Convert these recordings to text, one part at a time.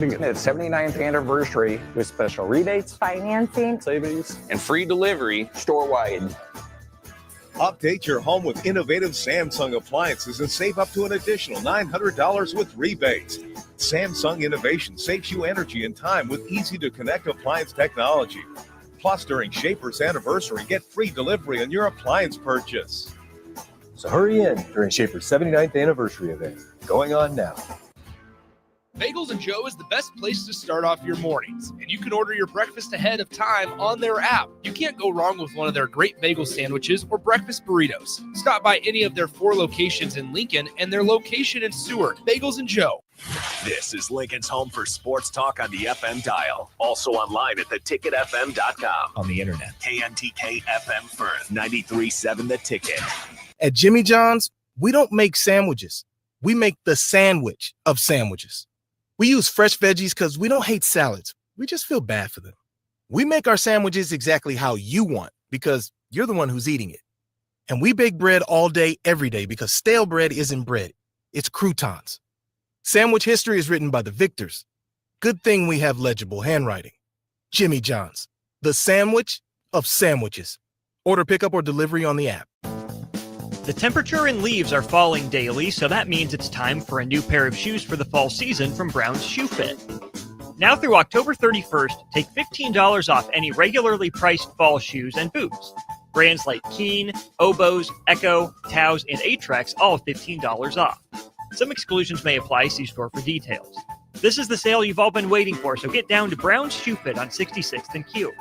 Its 79th anniversary with special rebates, financing, savings, and free delivery store-wide. Update your home with innovative Samsung appliances and save up to an additional $900 with rebates. Samsung Innovation saves you energy and time with easy-to-connect appliance technology. Plus, during Schaefer's anniversary, get free delivery on your appliance purchase. So hurry in during Schaefer's 79th anniversary event, going on now. Bagels & Joe is the best place to start off your mornings, and you can order your breakfast ahead of time on their app. You can't go wrong with one of their great bagel sandwiches or breakfast burritos. Stop by any of their 4 locations in Lincoln and their location in Seward. Bagels & Joe. This is Lincoln's home for sports talk on the FM dial. Also online at theticketfm.com. On the internet. KNTK FM Firth, 93.7 The Ticket. At Jimmy John's, we don't make sandwiches. We make the sandwich of sandwiches. We use fresh veggies because we don't hate salads. We just feel bad for them. We make our sandwiches exactly how you want because you're the one who's eating it. And we bake bread all day, every day because stale bread isn't bread. It's croutons. Sandwich history is written by the victors. Good thing we have legible handwriting. Jimmy John's, the sandwich of sandwiches. Order pickup or delivery on the app. The temperature and leaves are falling daily, so that means it's time for a new pair of shoes for the fall season from Brown's Shoe Fit. Now through October 31st, take $15 off any regularly priced fall shoes and boots. Brands like Keen, Oboz, Echo, Taos, and Atrax all $15 off. Some exclusions may apply. See store for details. This is the sale you've all been waiting for, so get down to Brown's Shoe Fit on 66th and Q.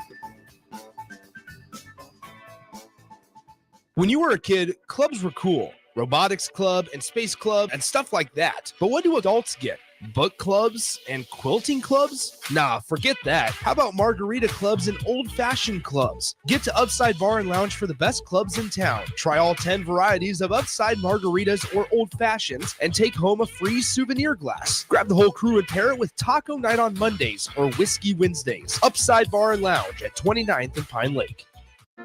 When you were a kid, clubs were cool. Robotics club and space club and stuff like that. But what do adults get? Book clubs and quilting clubs? Nah, forget that. How about margarita clubs and old-fashioned clubs? Get to Upside Bar and Lounge for the best clubs in town. Try all 10 varieties of Upside margaritas or old fashions and take home a free souvenir glass. Grab the whole crew and pair it with taco night on Mondays or whiskey Wednesdays. Upside Bar and Lounge at 29th and Pine Lake.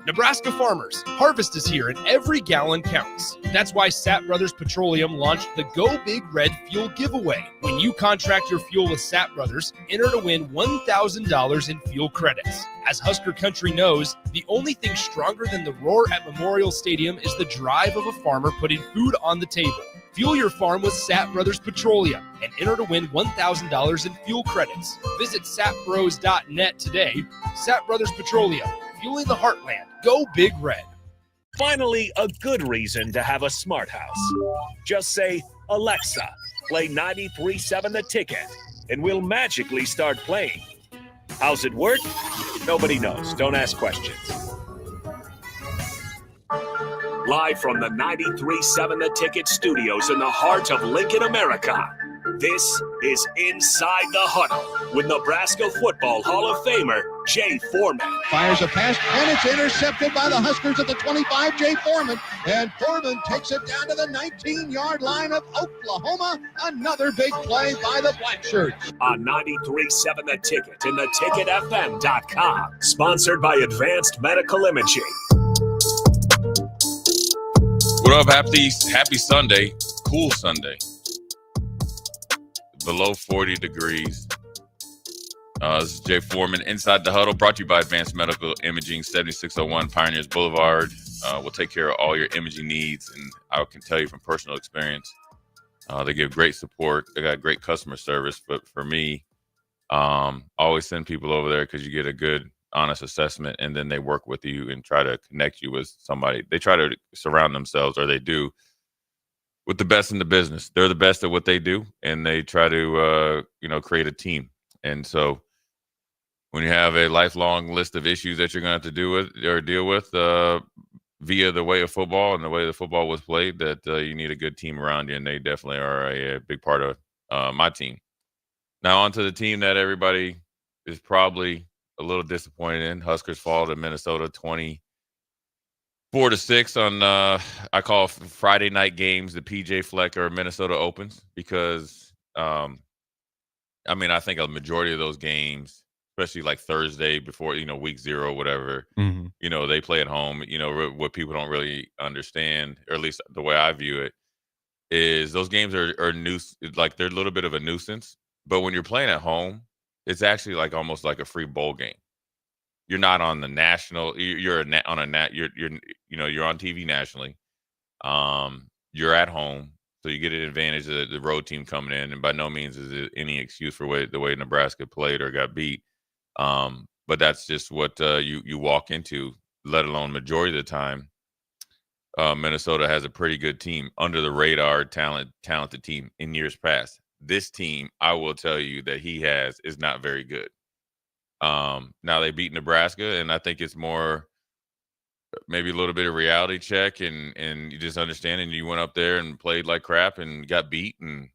Nebraska farmers, harvest is here and every gallon counts. That's why Sapp Brothers Petroleum launched the Go Big Red Fuel Giveaway. When you contract your fuel with Sapp Brothers, enter to win $1,000 in fuel credits. As Husker Country knows, the only thing stronger than the roar at Memorial Stadium is the drive of a farmer putting food on the table. Fuel your farm with Sapp Brothers Petroleum and enter to win $1,000 in fuel credits. Visit sapbros.net today. Sapp Brothers Petroleum. Fueling the heartland. Go Big Red. Finally, a good reason to have a smart house. Just say, Alexa, play 93.7 The Ticket, and we'll magically start playing. How's it work? Nobody knows. Don't ask questions. Live from the 93.7 The Ticket studios in the heart of Lincoln, America. This is Inside the Huddle with Nebraska Football Hall of Famer Jay Foreman. Fires a pass, and it's intercepted by the Huskers at the 25, Jay Foreman. And Foreman takes it down to the 19-yard line of Oklahoma. Another big play by the Blackshirts. On 93.7 The Ticket and theticketfm.com. Sponsored by Advanced Medical Imaging. What up? Happy Sunday. Cool Sunday. Below 40 degrees. This is Jay Foreman, Inside the Huddle, brought to you by Advanced Medical Imaging, 7601 Pioneers Boulevard. We'll take care of all your imaging needs, and I can tell you from personal experience, they give great support. They got great customer service, but for me, always send people over there because you get a good, honest assessment, and then they work with you and try to connect you with somebody. They try to surround themselves, or they do, with the best in the business. They're the best at what they do, and they try to, create a team. And so when you have a lifelong list of issues that you're going to have to deal with via the way of football and the way the football was played, that you need a good team around you, and they definitely are a big part of my team. Now on to the team that everybody is probably a little disappointed in. Huskers fall to Minnesota 24-6 on I call Friday night games the PJ Fleck Minnesota Opens, because I think a majority of those games, especially like Thursday before, week 0, whatever, they play at home. What people don't really understand, or at least the way I view it, is those games are they're a little bit of a nuisance But when you're playing at home, it's actually like almost like a free bowl game. You're not on the national. You're on a nat. You're you're on TV nationally. You're at home, so you get an advantage of the road team coming in. And by no means is it any excuse for the way Nebraska played or got beat. But that's just what you walk into. Let alone majority of the time, Minnesota has a pretty good team, under the radar, talented team in years past. This team, I will tell you that he has is not very good. Now they beat Nebraska, and I think it's more maybe a little bit of reality check, and you just understand, and you went up there and played like crap and got beat, and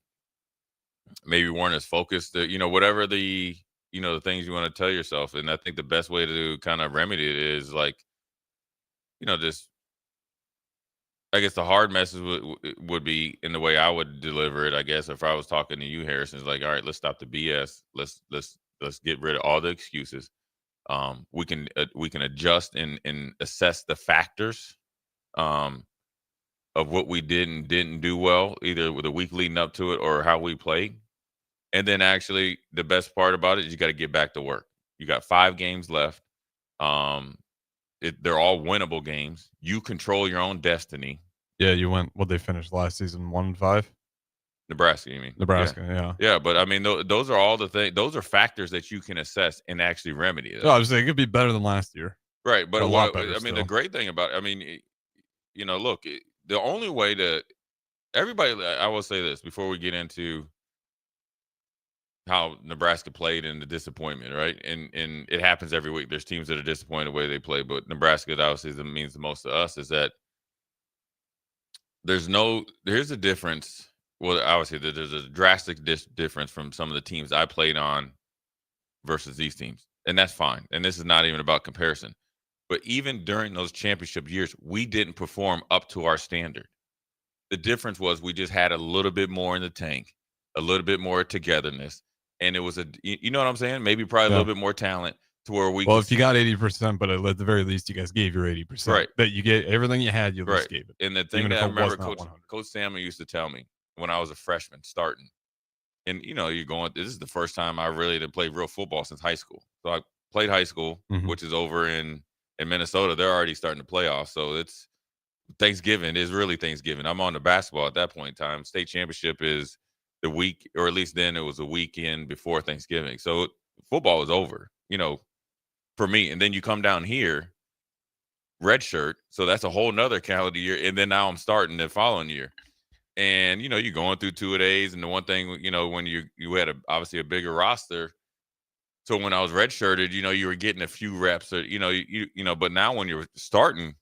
maybe weren't as focused. Whatever the the things you want to tell yourself, and I think the best way to kind of remedy it is like, just I guess the hard message would be in the way I would deliver it. I guess if I was talking to you, Harrison, is like, all right, let's stop the BS. Let's get rid of all the excuses. We can adjust and assess the factors of what we did and didn't do well, either with the week leading up to it or how we played. And then actually the best part about it is you got to get back to work. You got 5 games left. They're all winnable games. You control your own destiny. Yeah, you went. They finished last season 1-5. Nebraska, you mean? Nebraska, yeah. Yeah, but I mean, those are all the things. Those are factors that you can assess and actually remedy. No, I was saying it could be better than last year. Right, but a lot better I mean, the great thing about, look, the only way to everybody. I will say this before we get into how Nebraska played and the disappointment, right? And it happens every week. There's teams that are disappointed the way they play, but Nebraska obviously means the most to us. Is that there's a difference. Well, obviously there's a drastic difference from some of the teams I played on versus these teams, and that's fine. And this is not even about comparison. But even during those championship years, we didn't perform up to our standard. The difference was we just had a little bit more in the tank, a little bit more togetherness. And it was you know what I'm saying? Maybe probably a little bit more talent to where we. Well, if you got 80%, but at the very least, you guys gave your 80%. Right. That you get everything you had, you at least gave it. And the thing that I remember Coach Salmon used to tell me when I was a freshman starting, and you're going, this is the first time I really played real football since high school. So I played high school, which is over in Minnesota. They're already starting the playoffs. So it's Thanksgiving is really Thanksgiving. I'm on the basketball at that point in time. State championship is the week, or at least then it was a weekend before Thanksgiving. So football was over, for me. And then you come down here, red shirt. So that's a whole nother calendar year. And then now I'm starting the following year. And, you're going through 2-a-days. And the one thing, when you had obviously a bigger roster. So when I was red shirted, you were getting a few reps, or, but now when you're starting,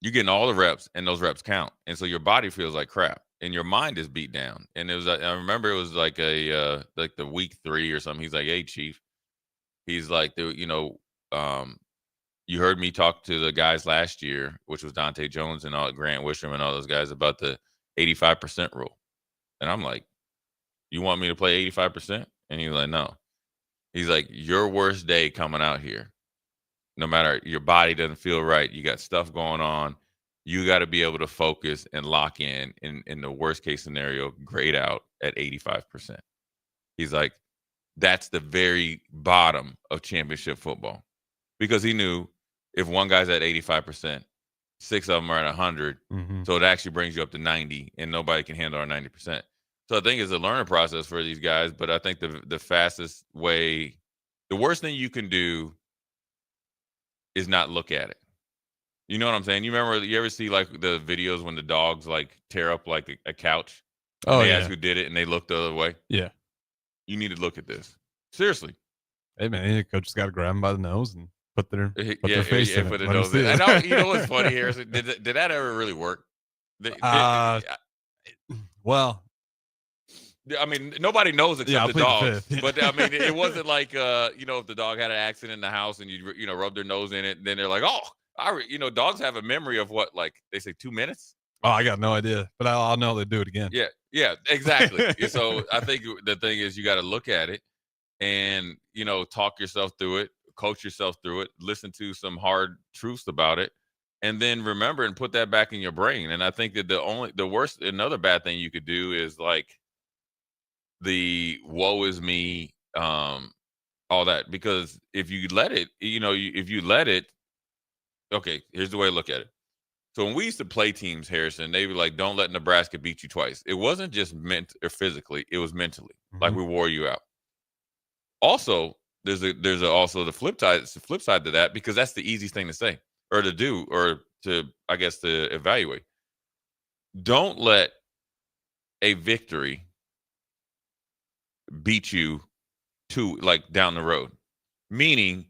you're getting all the reps, and those reps count. And so your body feels like crap. And your mind is beat down. And it was, I remember it was like like the week 3 or something. He's like, hey, Chief. He's like, you heard me talk to the guys last year, which was Dante Jones and Grant Wisham and all those guys, about the 85% rule. And I'm like, you want me to play 85%? And he's like, no. He's like, your worst day coming out here, no matter your body doesn't feel right, you got stuff going on. You got to be able to focus and lock in the worst case scenario, grade out at 85%. He's like, that's the very bottom of championship football, because he knew if one guy's at 85%, 6 of them are at 100. So it actually brings you up to 90, and nobody can handle our 90%. So I think it's a learning process for these guys, but I think the fastest way, the worst thing you can do is not look at it. You know what I'm saying? You ever see like the videos when the dogs like tear up like a couch? And they ask who did it, and they look the other way. Yeah. You need to look at this. Seriously. Hey man, the coach just got to grab them by the nose and put their face in put it. Their nose in. And you know what's funny, Harrison? Did that ever really work? Well, I mean, nobody knows except the dogs. But I mean, it wasn't like if the dog had an accident in the house and you rub their nose in it, and then they're like, oh. Dogs have a memory of what, like they say 2 minutes. Oh, I got no idea, but I'll know they do it again. Yeah, exactly. So I think the thing is you got to look at it and, talk yourself through it, coach yourself through it, listen to some hard truths about it, and then remember and put that back in your brain. And I think that another bad thing you could do is like the woe is me, all that. Because if you let it, okay, here's the way I look at it. So when we used to play teams, Harrison, they were like, don't let Nebraska beat you twice. It wasn't just physically, it was mentally. Like we wore you out. Also, there's also the flip side to that, because that's the easiest thing to say or to do or to, I guess, to evaluate. Don't let a victory beat you down the road. Meaning,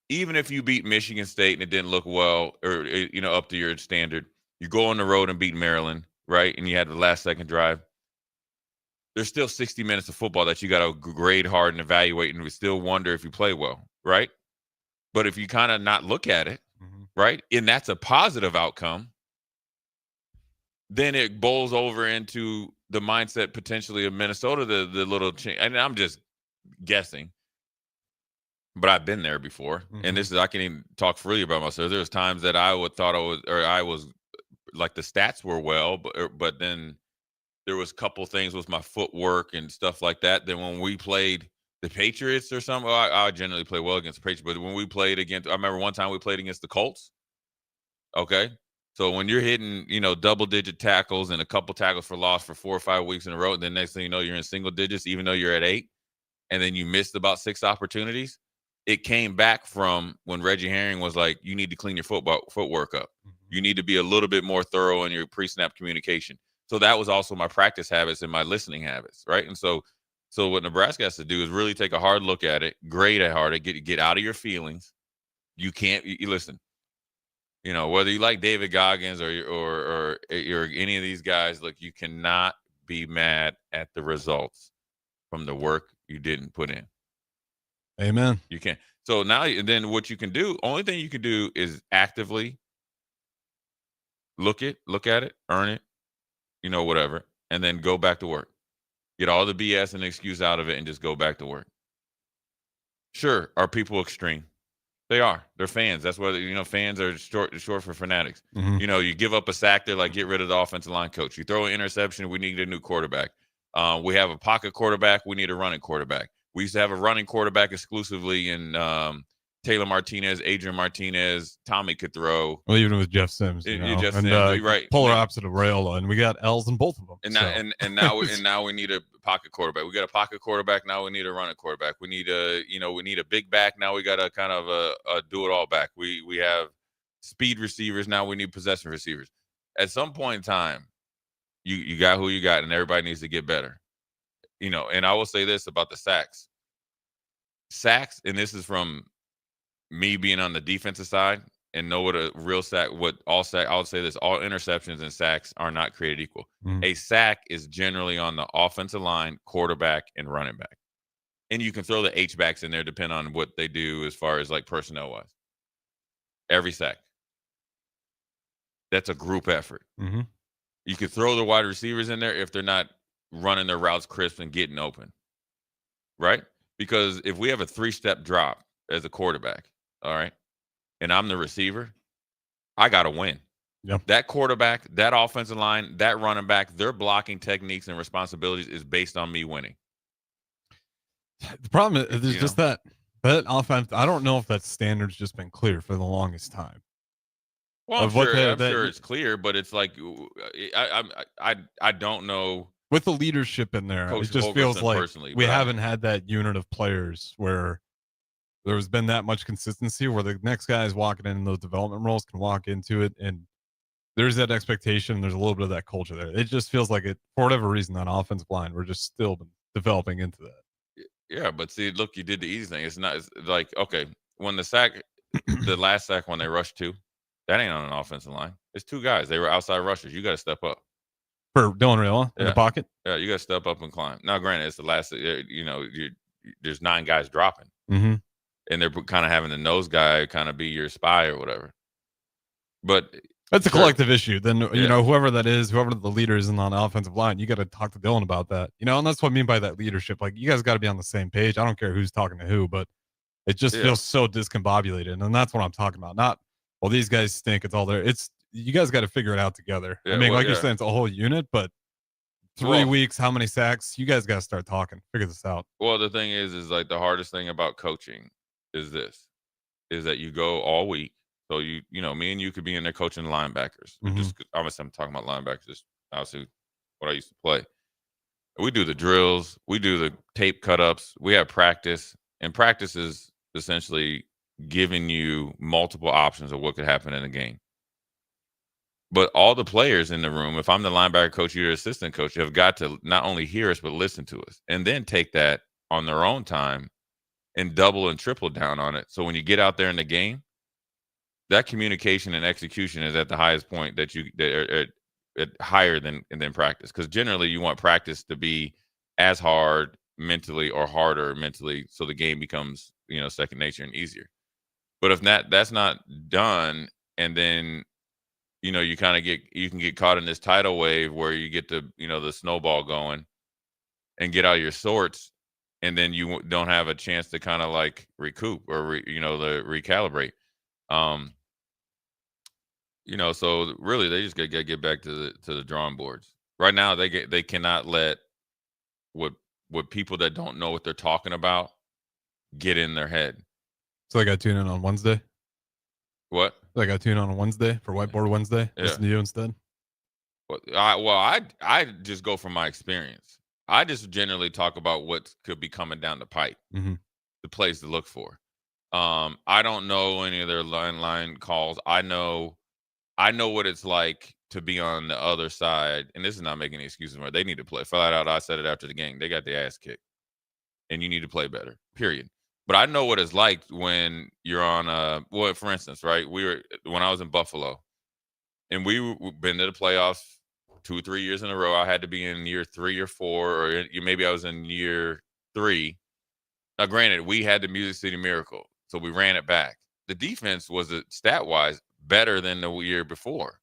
even if you beat Michigan State and it didn't look well or, up to your standard, you go on the road and beat Maryland, right? And you had the last second drive. There's still 60 minutes of football that you got to grade hard and evaluate, and we still wonder if you play well, right? But if you kind of not look at it, right, and that's a positive outcome, then it bowls over into the mindset potentially of Minnesota, the little change. And I'm just guessing, but I've been there before. And this is, I can even talk freely about myself. There was times that I was like the stats were well, but then there was a couple things with my footwork and stuff like that. Then when we played the Patriots or something, I generally play well against the Patriots. But when we played against, I remember one time we played against the Colts. Okay. So when you're hitting, double-digit tackles and a couple tackles for loss for 4 or 5 weeks in a row, then next thing you know, you're in single digits, even though you're at 8, and then you missed about 6 opportunities. It came back from when Reggie Herring was like, you need to clean your footwork up. You need to be a little bit more thorough in your pre-snap communication. So that was also my practice habits and my listening habits, right? And so what Nebraska has to do is really take a hard look at it, grade it hard, get out of your feelings. You can't listen. Whether you like David Goggins or any of these guys, look, you cannot be mad at the results from the work you didn't put in. Amen. You can't. So now, then what you can do, only thing you can do is actively look at it, earn it, whatever, and then go back to work. Get all the BS and excuse out of it and just go back to work. Sure, are people extreme? They are. They're fans. That's why, fans are short for fanatics. You give up a sack, they're like, get rid of the offensive line coach. You throw an interception, we need a new quarterback. We have a pocket quarterback, we need a running quarterback. We used to have a running quarterback exclusively in Taylor Martinez, Adrian Martinez. Tommy could throw. Well, even with Jeff Sims, Jeff Sims, right? Polar opposite of Rayola, and we got L's in both of them. And now we need a pocket quarterback. We got a pocket quarterback. Now we need a running quarterback. We need a big back. Now we got a kind of a do it all back. We have speed receivers. Now we need possession receivers. At some point in time, you got who you got, and everybody needs to get better. And I will say this about the sacks. Sacks, and this is from me being on the defensive side and know what a real sack, I'll say this, all interceptions and sacks are not created equal. A sack is generally on the offensive line, quarterback, and running back. And you can throw the H-backs in there depending on what they do as far as like personnel-wise. Every sack. That's a group effort. You could throw the wide receivers in there if they're not running their routes crisp and getting open, right? Because if we have a 3-step drop as a quarterback, all right, and I'm the receiver, I got to win. Yep. That quarterback, that offensive line, that running back, their blocking techniques and responsibilities is based on me winning. The problem is just that offense. I don't know if that standard's just been clear for the longest time. Well, I'm sure it's clear, but it's like I don't know. With the leadership in there, Coach it just Holgerson feels like we haven't had that unit of players where there's been that much consistency where the next guy is walking in those development roles can walk into it, and there's that expectation. There's a little bit of that culture there. It just feels like it, for whatever reason, on offensive line, we're just still developing into that. Yeah, but see, look, you did the easy thing. It's like, okay, when the last sack when they rushed 2, that ain't on an offensive line. It's 2 guys. They were outside rushers. You got to step up. For Dylan Rayola in the pocket? Yeah, you got to step up and climb. Now, granted, it's the last, there's 9 guys dropping. And they're kind of having the nose guy kind of be your spy or whatever. But that's a collective issue. Then, whoever that is, whoever the leader is on the offensive line, you got to talk to Dylan about that. And that's what I mean by that leadership. Like, you guys got to be on the same page. I don't care who's talking to who, but it just feels so discombobulated. And that's what I'm talking about. Not, well, these guys stink. It's all there. You guys got to figure it out together. Yeah, I mean, you're saying, it's a whole unit, but 3 weeks, how many sacks? You guys got to start talking. Figure this out. Well, the thing is like the hardest thing about coaching is that you go all week. So me and you could be in there coaching linebackers. I'm talking about linebackers, just obviously what I used to play. We do the drills, we do the tape cut-ups, we have practice, and practice is essentially giving you multiple options of what could happen in a game. But all the players in the room, if I'm the linebacker coach, you're assistant coach, have got to not only hear us, but listen to us, and then take that on their own time and double and triple down on it. So when you get out there in the game, that communication and execution is at the highest point higher than practice. Because generally you want practice to be as hard mentally or harder mentally, so the game becomes, second nature and easier. But if that's not done, and then you can get caught in this tidal wave where you get the snowball going and get out of your sorts, and then you don't have a chance to kind of like recoup or recalibrate. So really they just got to get back to the drawing boards. Right now they cannot let what people that don't know what they're talking about get in their head. So I got to tune in on Wednesday. What? So I got to tune in on Wednesday for Whiteboard Wednesday. Yeah. Listen to you instead. I just go from my experience. I just generally talk about what could be coming down the pipe, the plays to look for. I don't know any of their line calls. I know what it's like to be on the other side, and this is not making any excuses for it. They need to play flat out. I said it after the game. They got their ass kicked, and you need to play better, period. But I know what it's like when you're on for instance, right? When I was in Buffalo, and we've been to the playoffs 2 or 3 years in a row. I had to be in year 3 or 4, or maybe I was in year 3. Now, granted, we had the Music City Miracle, so we ran it back. The defense was stat-wise better than the year before,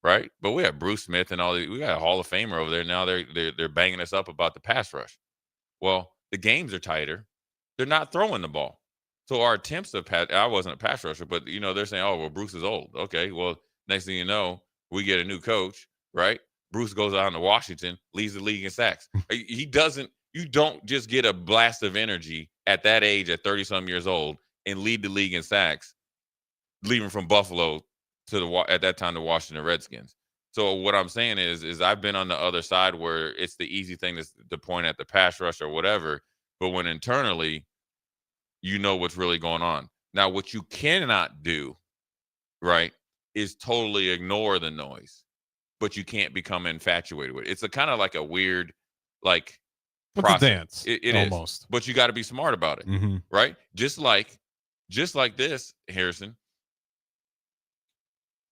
right? But we have Bruce Smith and we got a Hall of Famer over there. Now they're banging us up about the pass rush. Well, the games are tighter. They're not throwing the ball. So our attempts of I wasn't a pass rusher, but they're saying, oh, well, Bruce is old. Okay, well, next thing you know, we get a new coach, right? Bruce goes out to Washington, leads the league in sacks. You don't just get a blast of energy at that age, at 30-some years old, and lead the league in sacks, leaving from Buffalo at that time, the Washington Redskins. So what I'm saying is I've been on the other side where it's the easy thing to point at the pass rush or whatever, but when internally, what's really going on. Now, what you cannot do, right, is totally ignore the noise, but you can't become infatuated with it. It's a kind of like a weird, like, process. It's a dance. It almost. Is, but you got to be smart about it, right? Just like this, Harrison.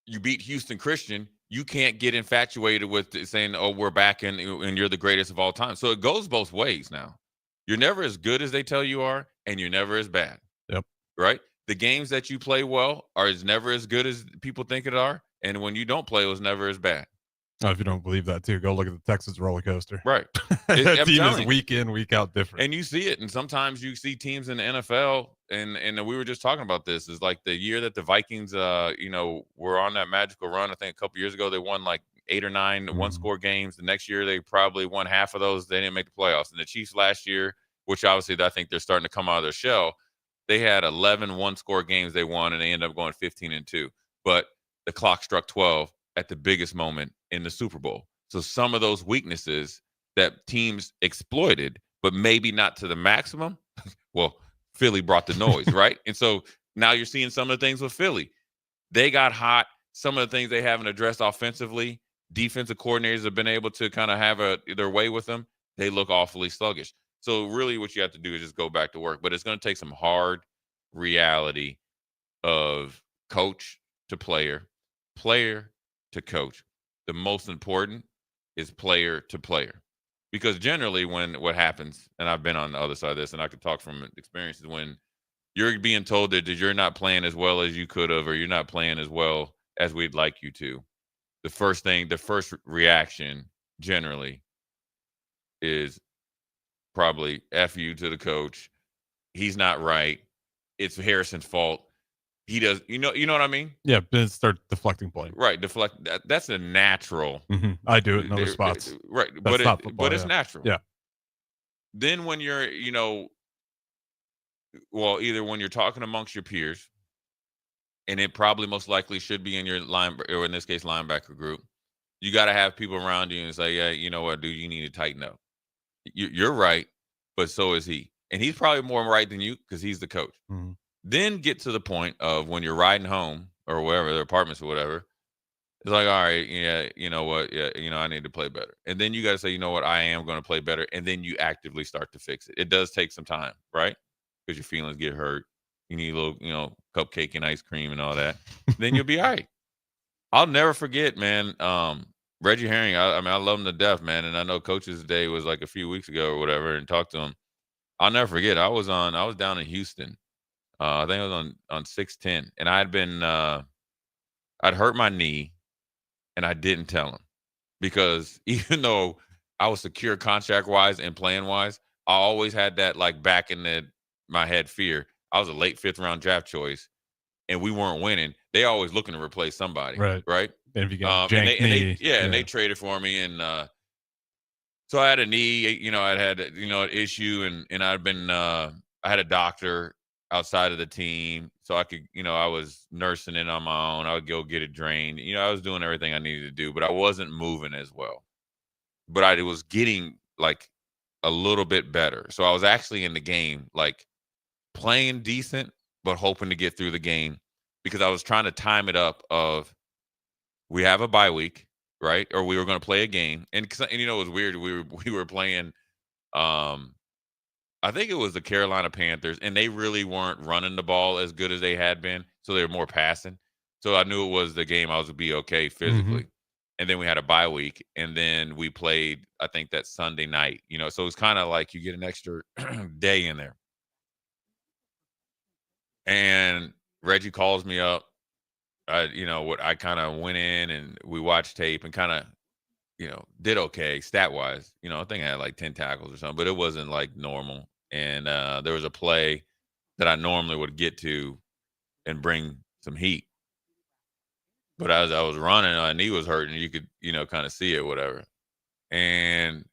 You beat Houston Christian. You can't get infatuated with saying, "Oh, we're back and you're the greatest of all time." So it goes both ways now. You're never as good as they tell you are, and you're never as bad. Yep. Right? The games that you play well are never as good as people think it are, and when you don't play, it was never as bad. Oh, if you don't believe that too, go look at the Texas roller coaster. Right. That team is week in, week out different. And you see it. And sometimes you see teams in the NFL, and we were just talking about this, is like the year that the Vikings, were on that magical run. I think a couple years ago, they won like 8 or 9 one-score games. The next year, they probably won half of those. They didn't make the playoffs. And the Chiefs last year, which obviously I think they're starting to come out of their shell, they had 11 one-score games they won, and they ended up going 15-2. But the clock struck 12 at the biggest moment in the Super Bowl. So some of those weaknesses that teams exploited, but maybe not to the maximum. Well, Philly brought the noise, right? And so now you're seeing some of the things with Philly. They got hot. Some of the things they haven't addressed offensively, defensive coordinators have been able to kind of have their way with them. They look awfully sluggish. So really what you have to do is just go back to work. But it's going to take some hard reality of coach to player, player to coach. The most important is player to player. Because generally what happens, and I've been on the other side of this, and I can talk from experiences, when you're being told that you're not playing as well as you could have, or you're not playing as well as we'd like you to, the first reaction generally is probably F you to the coach. He's not right. It's Harrison's fault. he does. You know what I mean? Yeah, then start deflecting blame. Right, deflect. That's a natural. I do it in other spots. Right, That's not football, it's natural. Yeah. Then when you're, well, either when you're talking amongst your peers, and it probably most likely should be in your line, or in this case, linebacker group, you got to have people around you and say, yeah, you know what, dude, you need to tighten up. You're right, but so is he. And he's probably more right than you because he's the coach. Then get to the point of when you're riding home or wherever, their apartments or whatever, it's like, all right, yeah, you know what, yeah, I need to play better. And then you got to say, you know what, I am going to play better. And then you actively start to fix it. It does take some time, right? Because your feelings get hurt. You need a little, cupcake and ice cream and all that. Then you'll be all right. I'll never forget, man. Reggie Herring, I mean, I love him to death, man. And I know Coach's Day was like a few weeks ago or whatever, and talked to him. I'll never forget. I was down in Houston. I think I was on 610, and I'd hurt my knee, and I didn't tell him because even though I was secure contract wise and playing wise, I always had that like back in my head fear. I was a late 5th round draft choice, and we weren't winning. They always looking to replace somebody, right? And if you got knee, and they traded for me, and so I had a knee. I had an issue, and I'd been I had a doctor outside of the team, so I could, I was nursing it on my own. I would go get it drained. I was doing everything I needed to do, but I wasn't moving as well. But I was getting like a little bit better. So I was actually in the game, like playing decent, but hoping to get through the game because I was trying to time it up of we have a bye week, right? Or we were going to play a game. And it was weird. We were playing, I think it was the Carolina Panthers, and they really weren't running the ball as good as they had been. So they were more passing. So I knew it was the game I was going to be okay physically. And then we had a bye week, and then we played, I think, that Sunday night. So it's kind of like you get an extra day in there. And Reggie calls me up. I kind of went in and we watched tape and kind of, did okay stat wise. I think I had like 10 tackles or something, but it wasn't like normal. And there was a play that I normally would get to and bring some heat. But as I was running, my knee was hurting. You could, kind of see it, whatever. And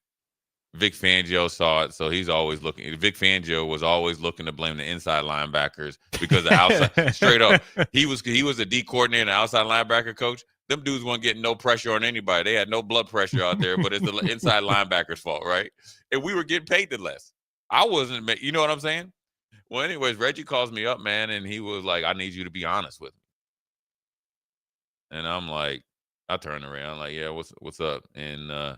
Vic Fangio saw it, so he's always looking. Vic Fangio was always looking to blame the inside linebackers because the outside, straight up, he was a D coordinator, and outside linebacker coach. Them dudes weren't getting no pressure on anybody. They had no blood pressure out there, but it's the inside linebackers' fault, right? And we were getting paid the less. I wasn't, you know what I'm saying? Well, anyways, Reggie calls me up, man, and he was like, "I need you to be honest with me." And I'm like, I turned around, like, yeah, what's up? And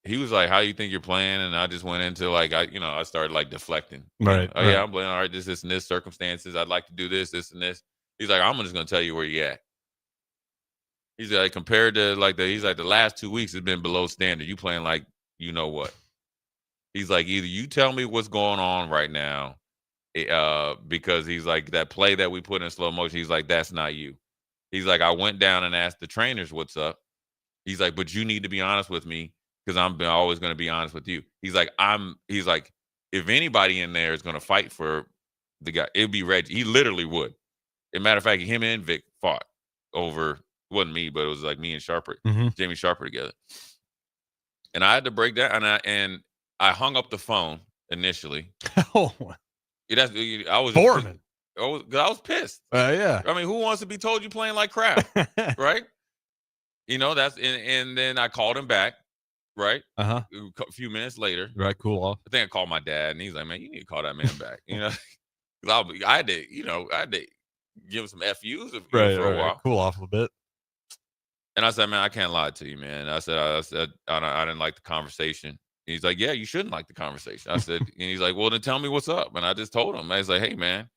he was like, "How you think you're playing?" And I just went into like, I started like deflecting. Right. Oh yeah, I'm playing all right. This, and this circumstances. I'd like to do this, and this. He's like, I'm just gonna tell you where you at. He's like, compared to like he's like the last 2 weeks has been below standard. You playing like you know what? He's like, either you tell me what's going on right now, because he's like that play that we put in slow motion. He's like, that's not you. He's like, I went down and asked the trainers what's up. He's like, but you need to be honest with me because I'm always going to be honest with you. He's like, if anybody in there is going to fight for the guy, it'd be Reggie. He literally would. As a matter of fact, him and Vic fought over, it wasn't me, but it was like me and Sharper, Jamie Sharper together. And I had to break down, and I hung up the phone initially. Oh, I was Foreman. I was pissed. Yeah. I mean, who wants to be told you playing like crap, right? That's and then I called him back, right? A few minutes later, right, cool off. I think I called my dad, and he's like, "Man, you need to call that man back." Because I had to give him some FUs for a while, cool off a little bit. And I said, "Man, I can't lie to you, man." I said, I didn't like the conversation. He's like, "Yeah, you shouldn't like the conversation." I said, and he's like, "Well, then tell me what's up." And I just told him. I was like, "Hey, man,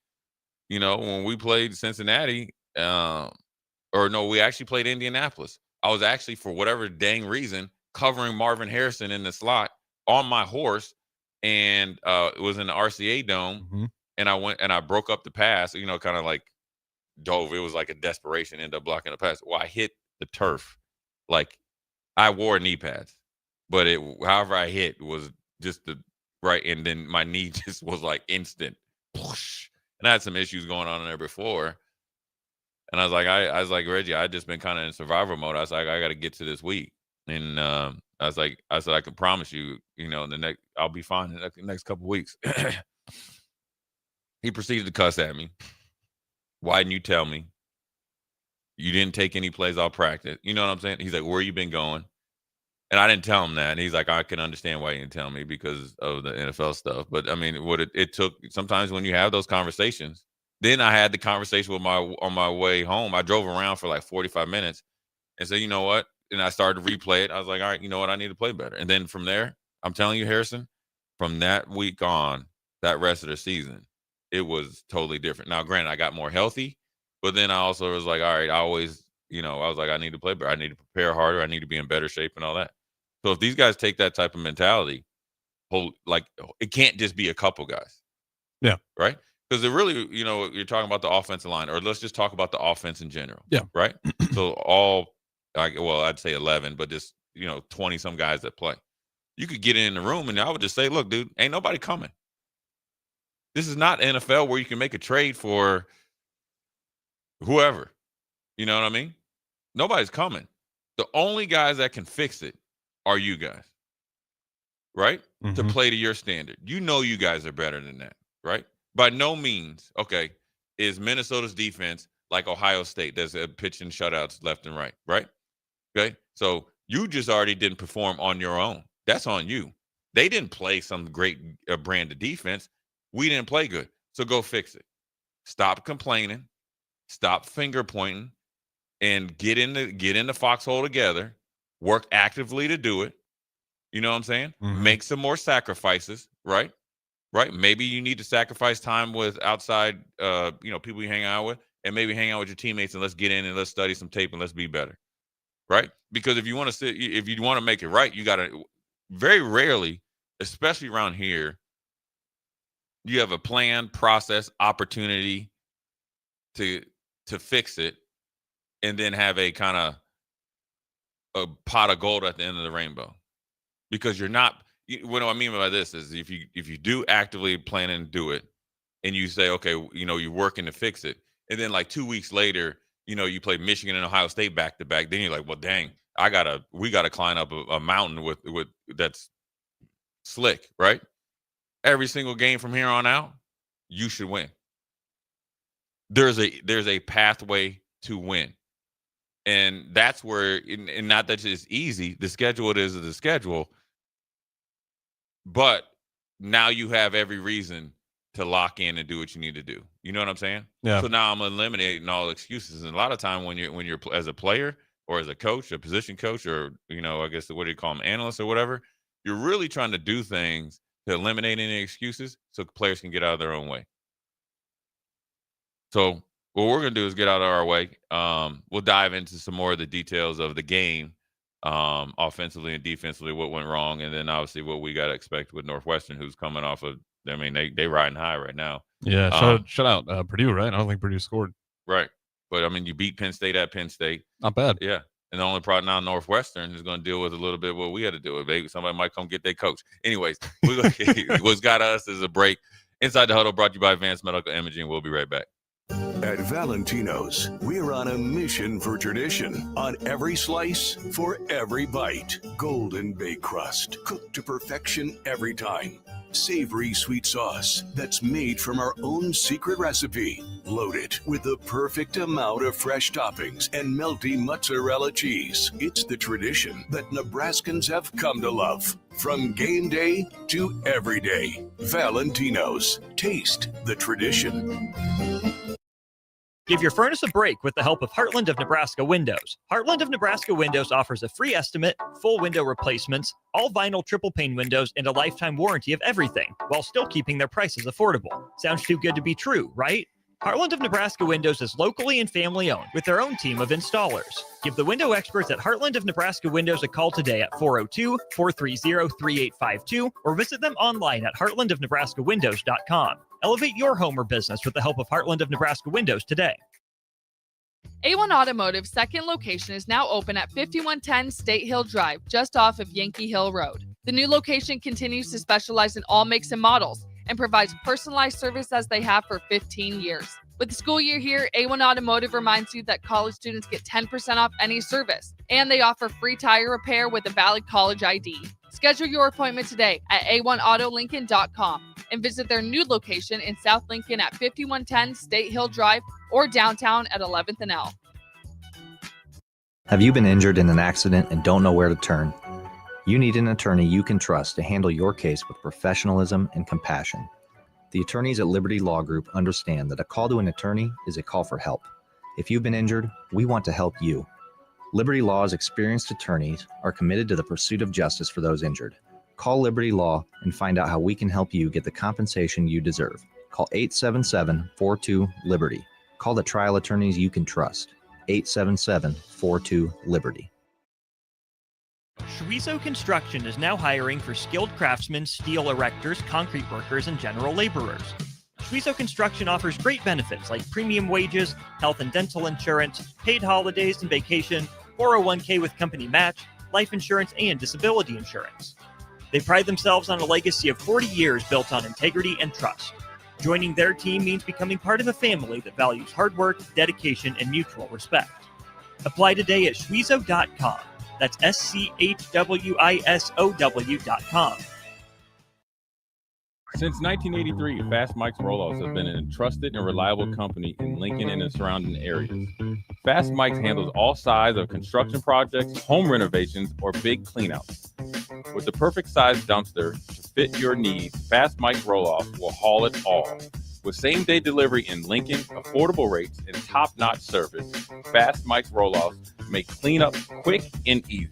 when we played Cincinnati, we actually played Indianapolis. I was actually, for whatever dang reason, covering Marvin Harrison in the slot on my horse, and it was in the RCA Dome, and I went and I broke up the pass, kind of like dove. It was like a desperation, ended up blocking the pass. Well, I hit the turf, like I wore knee pads, but however I hit was just the right, and then my knee just was like instant push, And I had some issues going on in there before. And I was like, Reggie, I just been kind of in survival mode. I was like, I got to get to this week. And I said, I can promise you, I'll be fine in the next couple of weeks. He proceeded to cuss at me. Why didn't you tell me? You didn't take any plays off practice. You know what I'm saying? He's like, where you been going? And I didn't tell him that. And he's like, I can understand why you didn't tell me because of the NFL stuff. But I mean, what it took sometimes when you have those conversations. Then I had the conversation on my way home. I drove around for like 45 minutes and said, you know what? And I started to replay it. I was like, all right, you know what? I need to play better. And then from there, I'm telling you, Harrison, from that week on, that rest of the season, it was totally different. Now, granted, I got more healthy, but then I also was like, all right, I was like, I need to play better. I need to prepare harder. I need to be in better shape and all that. So if these guys take that type of mentality, it can't just be a couple guys. Yeah. Right? Because it really, you're talking about the offensive line, or let's just talk about the offense in general. Yeah. Right? So I'd say 11, but just, 20 some guys that play. You could get in the room and I would just say, look, dude, ain't nobody coming. This is not NFL where you can make a trade for whoever. You know what I mean? Nobody's coming. The only guys that can fix it are you guys. Right? Mm-hmm. To play to your standard. You guys are better than that. Right? By no means, okay, is Minnesota's defense like Ohio State? There's pitching shutouts left and right, right? Okay, so you just already didn't perform on your own. That's on you. They didn't play some great brand of defense. We didn't play good, so go fix it. Stop complaining, stop finger pointing, and get in the foxhole together. Work actively to do it. You know what I'm saying? Mm-hmm. Make some more sacrifices, right? Right. Maybe you need to sacrifice time with outside, people you hang out with, and maybe hang out with your teammates and let's get in and let's study some tape and let's be better. Right. Because if you want to make it right, you got to very rarely, especially around here, you have a plan, process, opportunity to fix it and then have a kind of a pot of gold at the end of the rainbow because you're not. What do I mean by this is if you do actively plan and do it and you say, okay, you're working to fix it. And then like 2 weeks later, you play Michigan and Ohio State back to back. Then you're like, well, dang, we got to climb up a mountain with that's slick, right? Every single game from here on out, you should win. There's a pathway to win. And that's where, and not that it's easy. The schedule is the schedule. But now you have every reason to lock in and do what you need to do. You know what I'm saying? Yeah. So now I'm eliminating all excuses. And a lot of time when you're as a player or as a coach, a position coach, or I guess what do you call them, analyst or whatever, you're really trying to do things to eliminate any excuses so players can get out of their own way. So what we're gonna do is get out of our way. We'll dive into some more of the details of the game. Offensively and defensively, what went wrong, and then obviously what we got to expect with Northwestern, who's coming off of. I mean, they riding high right now. Yeah, shut out Purdue, right? I don't think Purdue scored. Right, but I mean, you beat Penn State at Penn State. Not bad. Yeah, and the only problem now, Northwestern is going to deal with a little bit what we had to deal with. Maybe somebody might come get their coach. Anyways, what's got us is a break. Inside the Huddle, brought to you by Advanced Medical Imaging. We'll be right back. At Valentino's, we're on a mission for tradition. On every slice, for every bite. Golden baked crust, cooked to perfection every time. Savory sweet sauce that's made from our own secret recipe. Loaded with the perfect amount of fresh toppings and melty mozzarella cheese. It's the tradition that Nebraskans have come to love. From game day to every day. Valentino's. Taste the tradition. Give your furnace a break with the help of Heartland of Nebraska Windows. Heartland of Nebraska Windows offers a free estimate, full window replacements, all vinyl triple pane windows, and a lifetime warranty of everything, while still keeping their prices affordable. Sounds too good to be true, right? Heartland of Nebraska Windows is locally and family owned with their own team of installers. Give the window experts at Heartland of Nebraska Windows a call today at 402-430-3852 or visit them online at heartlandofnebraskawindows.com. Elevate your home or business with the help of Heartland of Nebraska Windows today. A1 Automotive's second location is now open at 5110 State Hill Drive, just off of Yankee Hill Road. The new location continues to specialize in all makes and models, and provides personalized service as they have for 15 years. With the school year here, A1 Automotive reminds you that college students get 10% off any service, and they offer free tire repair with a valid college ID. Schedule your appointment today at a1autolincoln.com and visit their new location in South Lincoln at 5110 State Hill Drive or downtown at 11th and L. Have you been injured in an accident and don't know where to turn? You need an attorney you can trust to handle your case with professionalism and compassion. The attorneys at Liberty Law Group understand that a call to an attorney is a call for help. If you've been injured, we want to help you. Liberty Law's experienced attorneys are committed to the pursuit of justice for those injured. Call Liberty Law and find out how we can help you get the compensation you deserve. Call 877-42-LIBERTY. Call the trial attorneys you can trust. 877-42-LIBERTY. Schweizo Construction is now hiring for skilled craftsmen, steel erectors, concrete workers, and general laborers. Schweizo Construction offers great benefits like premium wages, health and dental insurance, paid holidays and vacation, 401k with company match, life insurance, and disability insurance. They pride themselves on a legacy of 40 years built on integrity and trust. Joining their team means becoming part of a family that values hard work, dedication, and mutual respect. Apply today at schweizo.com. That's schwissow.com. Since 1983, Fast Mike's Roll-Offs have been a trusted and reliable company in Lincoln and the surrounding areas. Fast Mike's handles all sides of construction projects, home renovations, or big cleanouts. With the perfect size dumpster to fit your needs, Fast Mike's Roll-Offs will haul it all. With same-day delivery in Lincoln, affordable rates, and top-notch service, Fast Mike's Roll-Offs make cleanup quick and easy.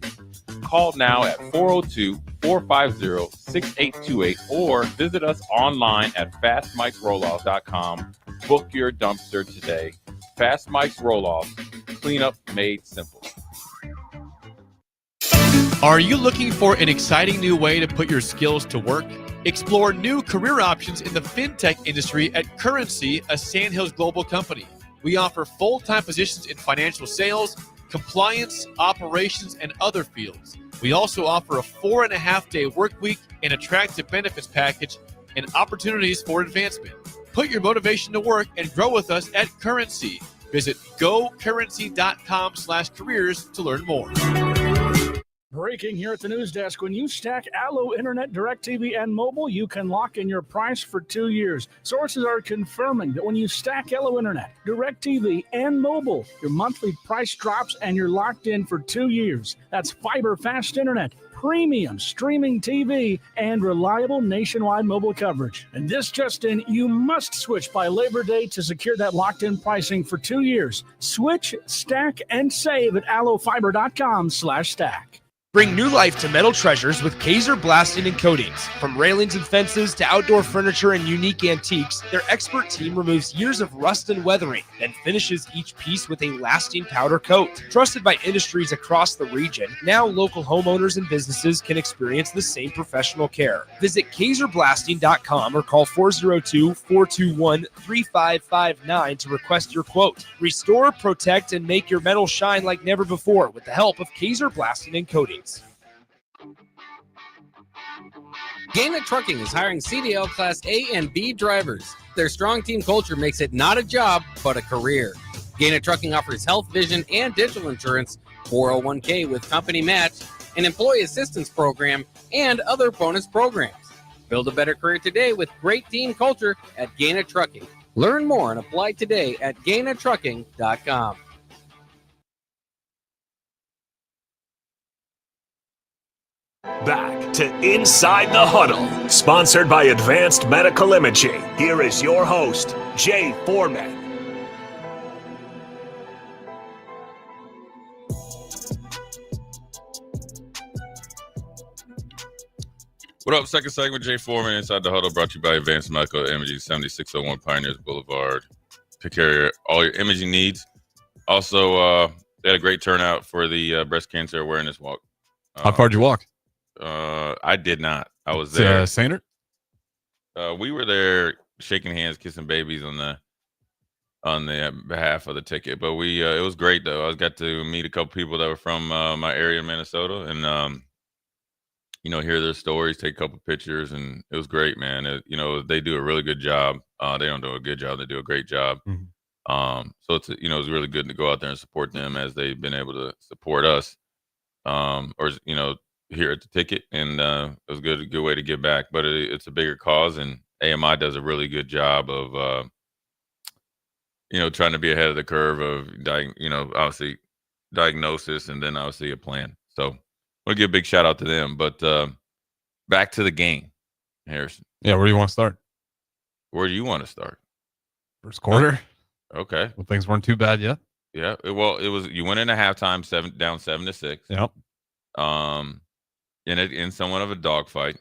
Call now at 402-450-6828 or visit us online at fastmikesrolloffs.com. Book your dumpster today. Fast Mike's Roll-Offs, cleanup made simple. Are you looking for an exciting new way to put your skills to work? Explore new career options in the fintech industry at Currency, a Sandhills global company. We offer full-time positions in financial sales, compliance, operations, and other fields. We also offer a 4.5-day work week, an attractive benefits package, and opportunities for advancement. Put your motivation to work and grow with us at Currency. Visit gocurrency.com/careers to learn more. Breaking here at the news desk. When you stack Allo Internet, DirecTV, and mobile, you can lock in your price for 2 years. Sources are confirming that when you stack Allo Internet, DirecTV, and mobile, your monthly price drops and you're locked in for 2 years. That's fiber fast internet, premium streaming TV, and reliable nationwide mobile coverage. And this just in, you must switch by Labor Day to secure that locked-in pricing for 2 years. Switch, stack, and save at allofiber.com/stack. Bring new life to metal treasures with Kaiser Blasting and Coatings. From railings and fences to outdoor furniture and unique antiques, their expert team removes years of rust and weathering, then finishes each piece with a lasting powder coat. Trusted by industries across the region, now local homeowners and businesses can experience the same professional care. Visit KaiserBlasting.com or call 402-421-3559 to request your quote. Restore, protect, and make your metal shine like never before with the help of Kaiser Blasting and Coatings. Gaina Trucking is hiring CDL Class A and B drivers. Their strong team culture makes it not a job, but a career. Gaina Trucking offers health, vision, and digital insurance, 401k with company match, an employee assistance program, and other bonus programs. Build a better career today with great team culture at Gaina Trucking. Learn more and apply today at GainaTrucking.com. Back to Inside the Huddle, sponsored by Advanced Medical Imaging. Here is your host, Jay Foreman. What up? Second segment, Jay Foreman, Inside the Huddle, brought to you by Advanced Medical Imaging, 7601 Pioneers Boulevard. Take care of all your imaging needs. Also, they had a great turnout for the breast cancer awareness walk. How far did you walk? I did not. I was there. Sainer? We were there shaking hands, kissing babies on the behalf of the ticket. But it was great though. I got to meet a couple people that were from my area in Minnesota, and hear their stories, take a couple pictures, and it was great, man. They do a really good job. They don't do a good job; they do a great job. So it's it's really good to go out there and support them as they've been able to support us. Or here at the ticket, and it was a good way to give back. But it's a bigger cause, and AMI does a really good job of trying to be ahead of the curve of obviously diagnosis and then obviously a plan. So I want to give a big shout out to them. But back to the game, Harrison. Yeah, where do you want to start? Where do you want to start? First quarter. Okay. Well, things weren't too bad yet. Yeah. It was. You went into halftime 7-6. Yep. In somewhat of a dogfight.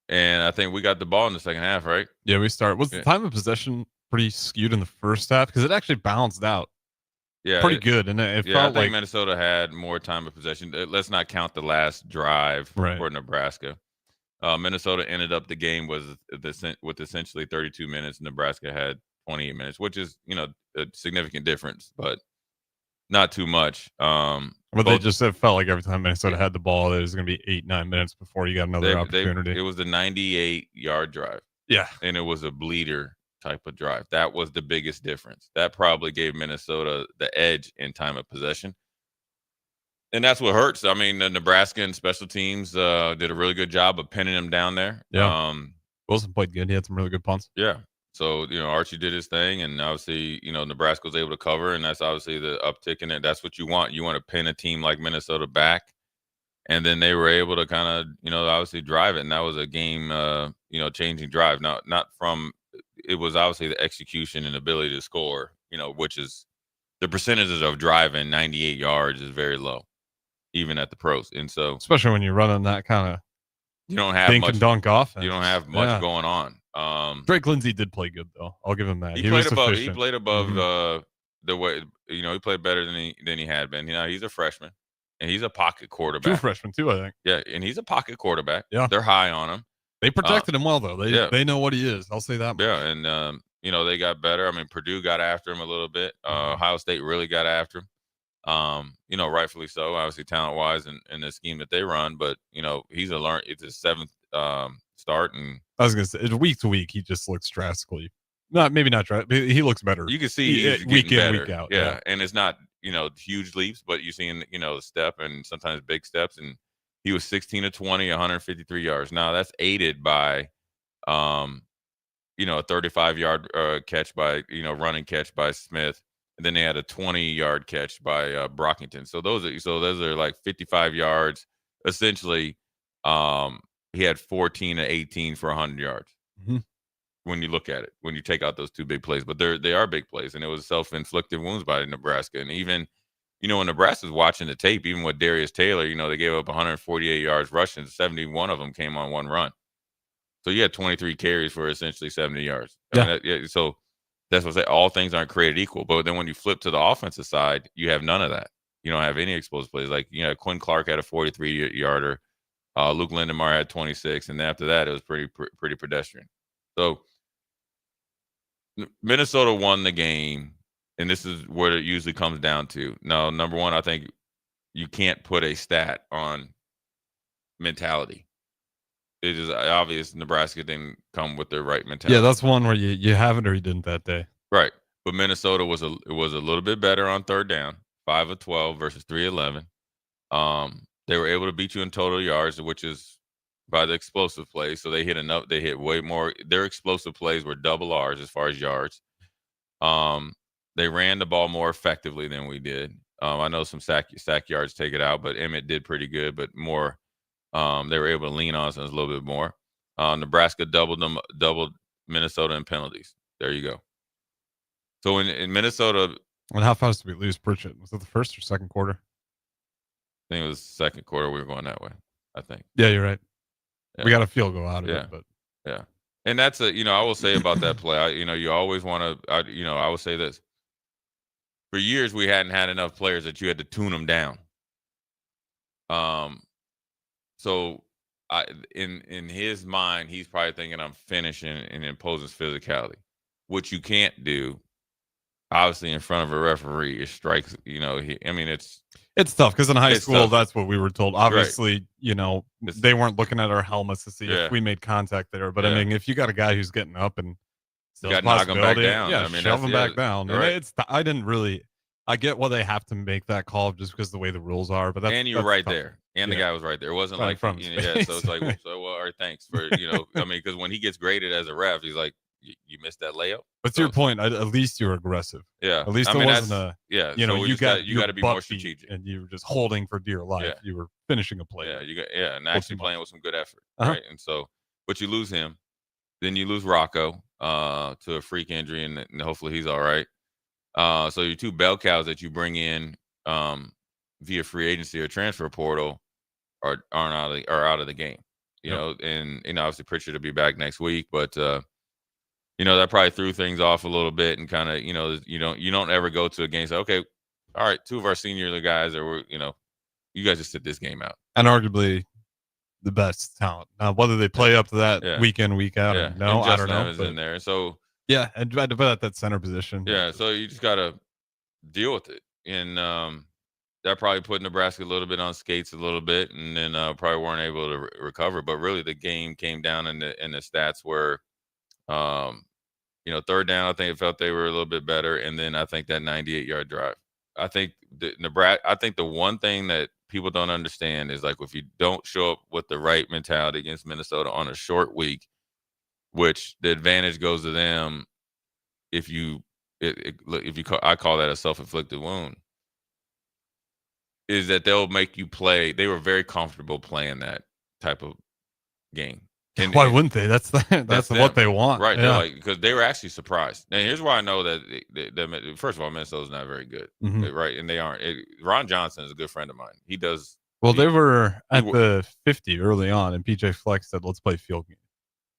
And I think we got the ball in the second half, right? Yeah, we started. Was the time of possession pretty skewed in the first half? Because it actually balanced out. Yeah, pretty good. And it I felt think like Minnesota had more time of possession. Let's not count the last drive for Nebraska. Minnesota ended up the game with essentially 32 minutes. Nebraska had 28 minutes, which is a significant difference, but not too much. But it felt like every time Minnesota had the ball, there was going to be 8-9 minutes before you got another opportunity. It was the 98-yard drive. Yeah. And it was a bleeder type of drive. That was the biggest difference. That probably gave Minnesota the edge in time of possession. And that's what hurts. I mean, the Nebraska and special teams did a really good job of pinning them down there. Yeah. Wilson played good. He had some really good punts. Yeah. So, Archie did his thing, and obviously, Nebraska was able to cover, and that's obviously the uptick in it. That's what you want. You want to pin a team like Minnesota back, and then they were able to kind of, obviously drive it, and that was a game, changing drive. Now, it was obviously the execution and ability to score, which is the percentages of driving 98 yards is very low, even at the pros. And so, especially when you're running that kind of you don't have dink much and dunk offense. You don't have much going on. Drake Lindsay did play good though. I'll give him that. He played above. He played above the way. He played better than he had been. He's a freshman, and he's a pocket quarterback. True freshman too, I think. Yeah, and he's a pocket quarterback. Yeah, they're high on him. They protected him well though. They know what he is. I'll say that much. Yeah, and they got better. I mean, Purdue got after him a little bit. Ohio State really got after him. Rightfully so, obviously talent wise in the scheme that they run. But it's his seventh start, and I was gonna say week to week he just looks drastically maybe not drastically, he looks better. You can see he's week in better. week out. Yeah, and it's not huge leaps, but you're seeing the step and sometimes big steps. And he was 16 of 20, 153 yards. Now that's aided by a 35-yard catch by running catch by Smith. And then they had a 20-yard catch by Brockington. So those are like 55 yards. Essentially, he had 14 to 18 for 100 yards. Mm-hmm. When you look at it, when you take out those two big plays, but they are big plays, and it was self-inflicted wounds by Nebraska. And even when Nebraska's watching the tape, even with Darius Taylor, they gave up 148 yards rushing. 71 of them came on one run. So you had 23 carries for essentially 70 yards. So. That's what I say. All things aren't created equal. But then when you flip to the offensive side, you have none of that. You don't have any explosive plays. Like, Quinn Clark had a 43-yarder. Luke Lindenmeyer had 26. And then after that, it was pretty pedestrian. So Minnesota won the game. And this is what it usually comes down to. Now, number one, I think you can't put a stat on mentality. It is obvious Nebraska didn't come with their right mentality. Yeah, that's one where you have it or you didn't that day. Right. But Minnesota was a little bit better on third down, 5 of 12 versus 3 of 11. They were able to beat you in total yards, which is by the explosive plays. So they hit way more. Their explosive plays were double ours as far as yards. They ran the ball more effectively than we did. I know some sack yards take it out, but Emmett did pretty good, but more. They were able to lean on us a little bit more. Nebraska doubled Minnesota in penalties. There you go. So in Minnesota, and how fast did we lose Pritchett? Was it the first or second quarter? I think it was the second quarter. We were going that way, I think. Yeah, you're right. Yeah. We got a field goal out of it, but yeah. And that's I will say about that play. You always want to. I will say this. For years, we hadn't had enough players that you had to tune them down. So, in his mind, he's probably thinking I'm finishing and imposing physicality, which you can't do obviously in front of a referee, it strikes. It's tough because in high It's school, tough. that's what we were told. Obviously, they weren't looking at our helmets to see Yeah. if we made contact there. But Yeah. I mean, if you got a guy who's getting up and still Gotta knock him back down. yeah, I mean, shove him that's- back down. right. And I didn't really. I get why they have to make that call just because of the way the rules are. But And you're that's right tough. there, and the Yeah. guy was right there. It wasn't Right in like front of his yeah. So it's like, face. well, all right, thanks for I mean, because when he gets graded as a ref, he's like, you missed that layup. But to your point, at least you were aggressive. Yeah. At least I it mean, wasn't that's- a yeah, You know, so we you just got got- you your gotta be butt more beat strategic. and you were just holding for dear life. Yeah. You were finishing a play. Yeah, and actually playing with some good effort, Uh-huh. right? And so, but you lose him, then you lose Rocco to a freak injury, and hopefully he's all right. So your two bell cows that you bring in via free agency or transfer portal are out of the game. You know, and obviously Pritchard will be back next week, but that probably threw things off a little bit, and kind of you don't ever go to a game and say, okay, all right, two of our senior guys are you guys just sit this game out. And arguably the best talent. Now, whether they play up to that Yeah. week in, week out, Yeah, or and no, I Justin don't know. Evans in there, so yeah, and but at that center position. yeah, so you just gotta deal with it, and that probably put Nebraska a little bit on skates a little bit, and then probably weren't able to recover. But really, the game came down in the stats where, third down, I think it felt they were a little bit better, and then I think that 98-yard drive. I think the one thing that people don't understand is, like, if you don't show up with the right mentality against Minnesota on a short week, which the advantage goes to them. I call that a self-inflicted wound, is that they'll make you play. They were very comfortable playing that type of game. And Why wouldn't they? That's what them. they want, right? Yeah. Because they were actually surprised. And here's why I know that first of all, Minnesota's not very good, Mhm. right? And they aren't. Ron Johnson is a good friend of mine. He does. Well, they were at he- the 50 early on, and PJ Fleck said, "Let's play field game."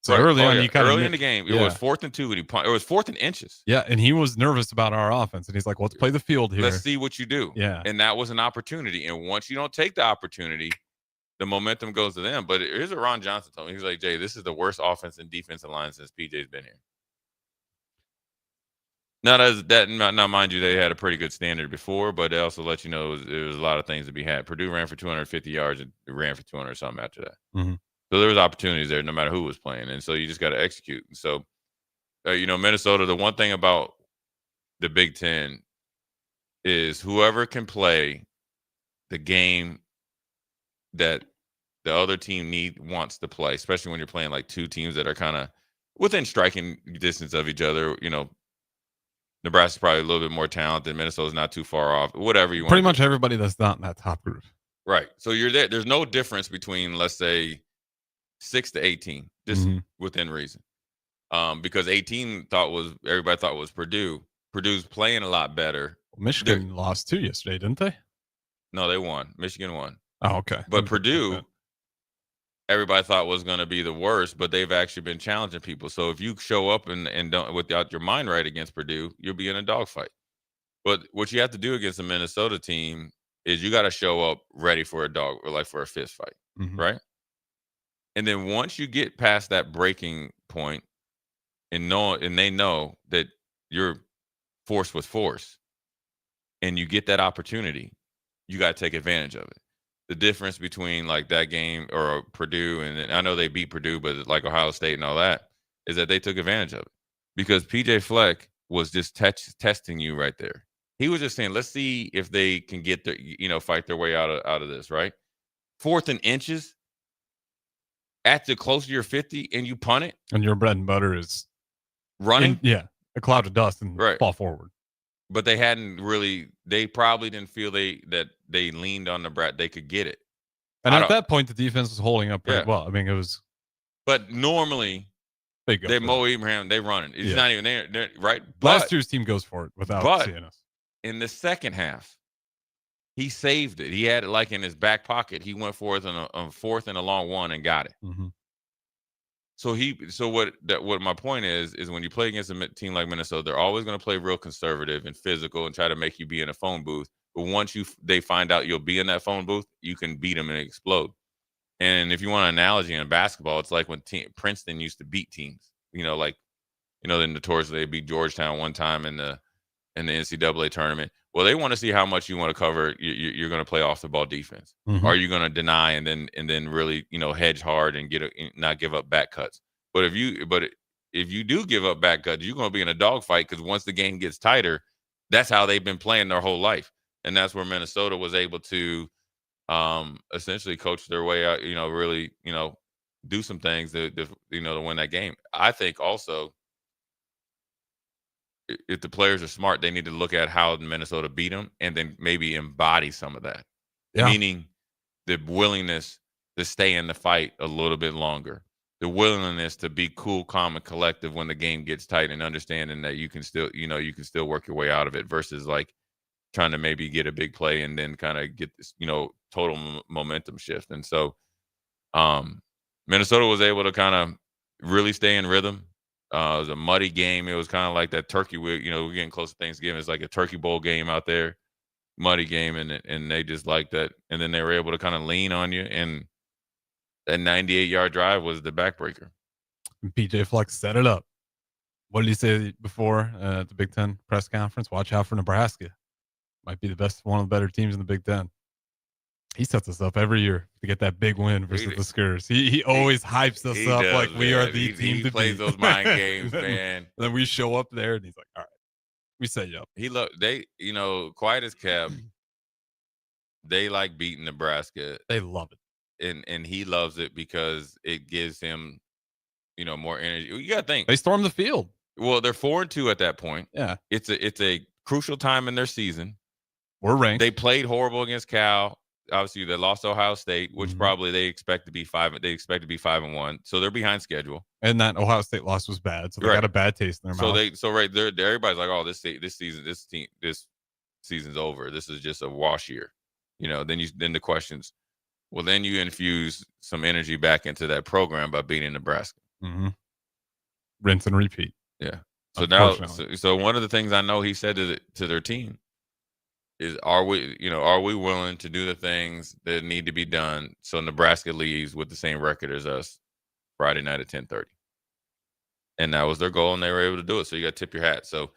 So Right. early Oh, on, yeah. you kind of early in the game, it was 4th and 2, and it was 4th and inches. Yeah, and he was nervous about our offense, and he's like, "Let's play the field here. Let's see what you do." Yeah. And that was an opportunity. And once you don't take the opportunity, the momentum goes to them. But here's what Ron Johnson told me. He's like, Jay, this is the worst offense and defensive line since PJ's been here. Now, mind you, they had a pretty good standard before, but they also let you know there was a lot of things to be had. Purdue ran for 250 yards and ran for 200 something after that. Mhm. So there was opportunities there no matter who was playing. And so you just got to execute. And so, Minnesota, the one thing about the Big Ten is whoever can play the game that the other team wants to play, especially when you're playing like two teams that are kind of within striking distance of each other. Nebraska's probably a little bit more talented. Minnesota's not too far off. Whatever you want. Pretty much everybody that's not in that top group. Right. So you're there. There's no difference between, let's say, 6 to 18, just within reason. Because 18 everybody thought was Purdue. Purdue's playing a lot better. Michigan lost too yesterday, didn't they? No, they won. Michigan won. Oh, okay. But Purdue, everybody thought was going to be the worst, but they've actually been challenging people. So if you show up and don't without your mind right against Purdue, you'll be in a dogfight. But what you have to do against a Minnesota team is you got to show up ready for for a fist fight, right? And then once you get past that breaking point and they know that you're forced with force and you get that opportunity, you got to take advantage of it. The difference between like that game or Purdue, and I know they beat Purdue, but like Ohio State and all that, is that they took advantage of it because PJ Fleck was just testing you right there. He was just saying, let's see if they can get fight their way out of this, right? 4th and inches at the close to your 50 and you punt it. And your bread and butter is running. A cloud of dust and fall forward. But they probably didn't feel that they leaned on Nebraska. They could get it. And at that point, the defense was holding up pretty well. I mean, it was. But normally, Mo Abraham, they run it. It's not even there, right? Last year's team goes for it without seeing us. In the second half, he saved it. He had it like in his back pocket. He went for it on 4th and a long one and got it. So what my point is when you play against a team like Minnesota, they're always going to play real conservative and physical and try to make you be in a phone booth. But once they find out you'll be in that phone booth, you can beat them and explode. And if you want an analogy in basketball, it's like when Princeton used to beat teams. In the tours they beat Georgetown one time in the in the NCAA tournament. Well, they want to see how much you want to cover. You're going to play off the ball defense. Mhm. Are you going to deny and then really hedge hard and not give up back cuts? But if you do give up back cuts, you're going to be in a dogfight because once the game gets tighter, that's how they've been playing their whole life, and that's where Minnesota was able to essentially coach their way out. Really do some things to win that game. I think also, if the players are smart, they need to look at how Minnesota beat them and then maybe embody some of that. Yeah. Meaning the willingness to stay in the fight a little bit longer, the willingness to be cool, calm, and collective when the game gets tight, and understanding that you can still work your way out of it versus like trying to maybe get a big play and then kind of get this, total momentum shift. And so Minnesota was able to kind of really stay in rhythm. It was a muddy game. It was kind of like that turkey. We're getting close to Thanksgiving. It's like a turkey bowl game out there, muddy game, and they just like that. And then they were able to kind of lean on you, and that 98-yard drive was the backbreaker. PJ Flex set it up. What did he say before at the Big Ten press conference? Watch out for Nebraska. Might be one of the better teams in the Big Ten. He sets us up every year to get that big win versus the Skurs. He always hypes us up does, like we man. are the team to plays beat. those mind games, man. Then we show up there, and he's like, "All right, we set you up." Quiet as kept. They like beating Nebraska. They love it, and he loves it because it gives him, more energy. You got to think they storm the field. Well, they're 4-2 at that point. Yeah, it's a crucial time in their season. We're ranked. They played horrible against Cal. Obviously, they lost to Ohio State, which probably they expect to be 5. They expect to be 5-1, so they're behind schedule. And that Ohio State loss was bad, so they got a bad taste in their mouth. Everybody's like, "Oh, this season's over. This is just a wash year." Then the questions. Well, then you infuse some energy back into that program by beating Nebraska. Mm-hmm. Rinse and repeat. Yeah. So now, so one of the things I know he said to their team is, are we willing to do the things that need to be done so Nebraska leaves with the same record as us Friday night at 10:30? And that was their goal, and they were able to do it. So you got to tip your hat. So,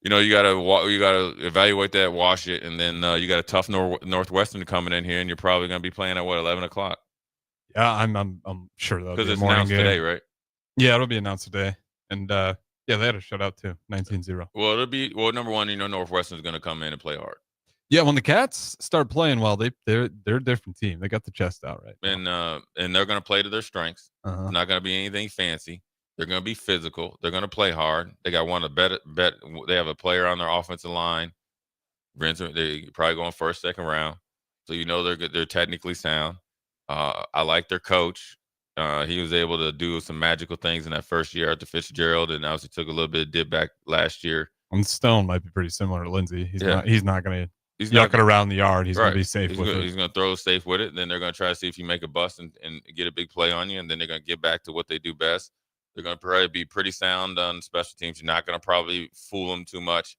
you gotta evaluate that, wash it, and then you got a tough Northwestern coming in here, and you're probably gonna be playing at 11 o'clock. Yeah, I'm sure that'll be because it's a morning announced game today, right? Yeah, it'll be announced today, and yeah, they had a shutout too, 19-0. Well, number one, Northwestern's gonna come in and play hard. Yeah, when the Cats start playing well, they're a different team. They got the chest out right now. And they're gonna play to their strengths. Uh-huh. It's not gonna be anything fancy. They're going to be physical. They're going to play hard. They got one of the better. They have a player on their offensive line. They're probably going first, second round. So they're good. They're technically sound. I like their coach. He was able to do some magical things in that first year after Fitzgerald, and obviously took a little bit of dip back last year. And Stone might be pretty similar to Lindsey. He's not going to yuck it around the yard. He's going to be safe with it. He's going to throw safe with it. And then they're going to try to see if you make a bust and get a big play on you, and then they're going to get back to what they do best. They're going to probably be pretty sound on special teams. You're not going to probably fool them too much.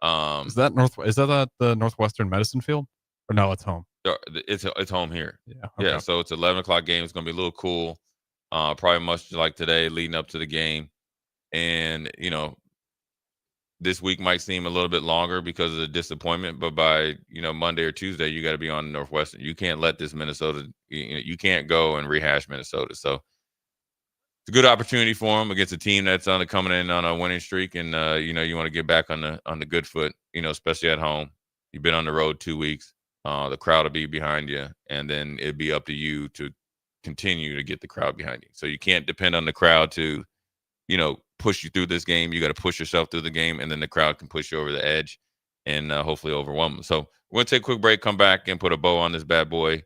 Is that at the Northwestern Medicine Field? Or no, it's home. It's home here. Yeah. Okay. Yeah. So it's an 11 o'clock game. It's going to be a little cool. Probably much like today, leading up to the game. And this week might seem a little bit longer because of the disappointment, but by Monday or Tuesday, you got to be on Northwestern. You can't let this Minnesota. You can't go and rehash Minnesota. So. It's a good opportunity for them against a team that's coming in on a winning streak, and you want to get back on the good foot, especially at home. You've been on the road 2 weeks. The crowd will be behind you, and then it'd be up to you to continue to get the crowd behind you. So you can't depend on the crowd to, push you through this game. You got to push yourself through the game, and then the crowd can push you over the edge and hopefully overwhelm them. So we're going to take a quick break, come back, and put a bow on this bad boy.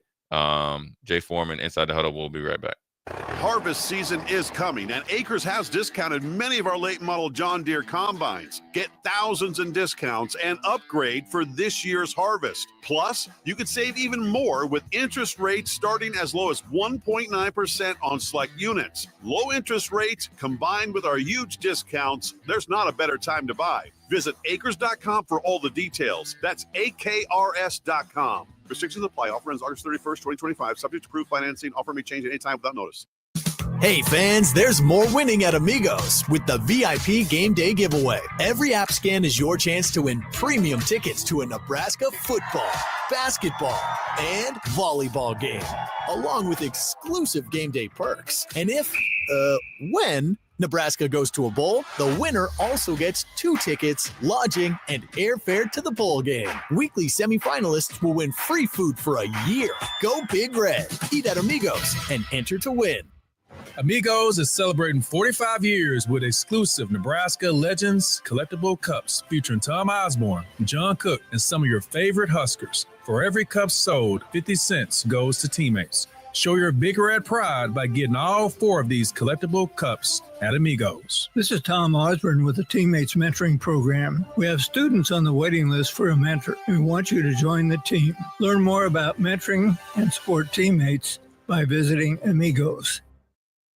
Jay Foreman, Inside the Huddle. We'll be right back. Harvest season is coming, and Acres has discounted many of our late model John Deere combines. Get thousands in discounts and upgrade for this year's harvest. Plus, you could save even more with interest rates starting as low as 1.9% on select units. Low interest rates combined with our huge discounts, there's not a better time to buy. Visit acres.com for all the details. That's AKRS.com. Restrictions apply. Offer ends August 31st, 2025. Subject to approved financing. Offer may change at any time without notice. Hey fans, there's more winning at Amigos with the VIP Game Day giveaway. Every app scan is your chance to win premium tickets to a Nebraska football, basketball, and volleyball game, along with exclusive game day perks. And when Nebraska goes to a bowl, the winner also gets 2 tickets, lodging, and airfare to the bowl game. Weekly semifinalists will win free food for a year. Go Big Red. Eat at Amigos and enter to win. Amigos is celebrating 45 years with exclusive Nebraska Legends collectible cups featuring Tom Osborne, John Cook, and some of your favorite Huskers. For every cup sold, 50 cents goes to teammates. Show your Big Red pride by getting all 4 of these collectible cups at Amigos. This is Tom Osborne with the Teammates Mentoring Program. We have students on the waiting list for a mentor, and we want you to join the team. Learn more about mentoring and support teammates by visiting Amigos.